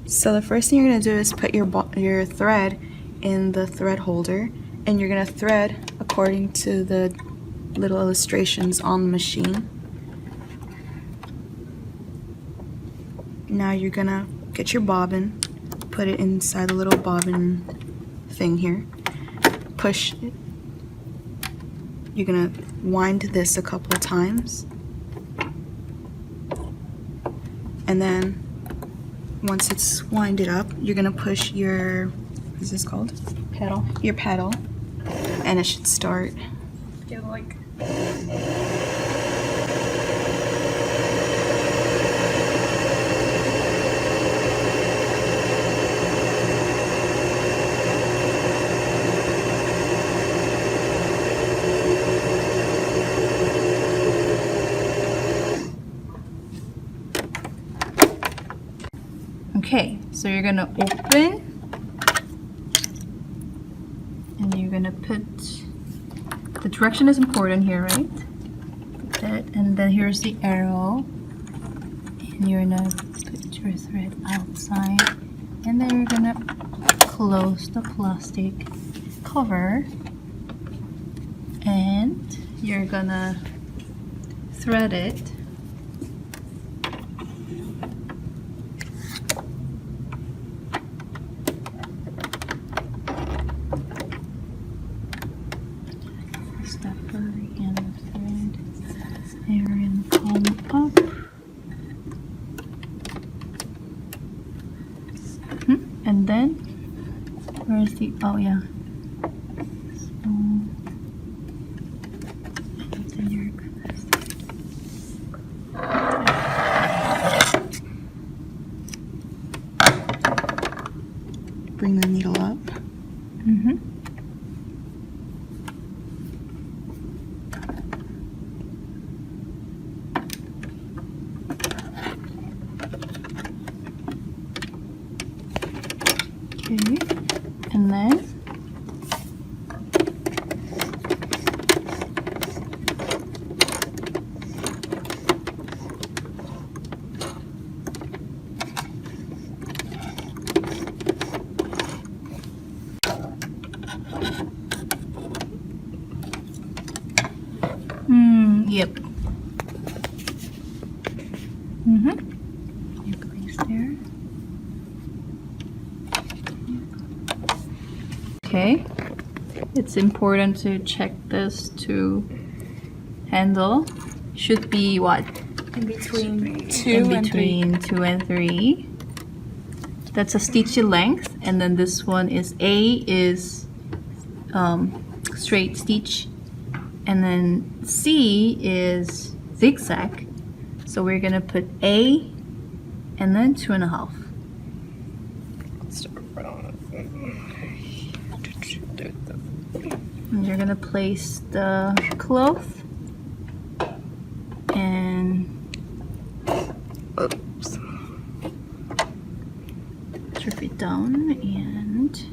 So the first thing you're going to do is put your thread in the thread holder, and you're going to thread according to the little illustrations on the machine. Now you're going to get your bobbin, put it inside the little bobbin thing here, push it. You're going to wind this a couple of times, and then once it's winded up, you're going to push your, what is this called? Pedal. Your pedal, and it should start. Get like. Okay, so you're gonna open and you're gonna put, the direction is important here, right? Put that, and then here's the arrow, and you're gonna put your thread outside, and then you're gonna close the plastic cover, and you're gonna thread it. Stopper and thread, and come up. And then, where's the, oh yeah. So, and then you're gonna Bring the needle up. Okay, and then yep. You place there. Okay, it's important to check this to handle. Should be what? In between In between 2 and 3. That's a stitchy length, and then this one is A is straight stitch, and then C is zigzag. So we're gonna put A and then 2.5. And you're gonna place the cloth and strip it down and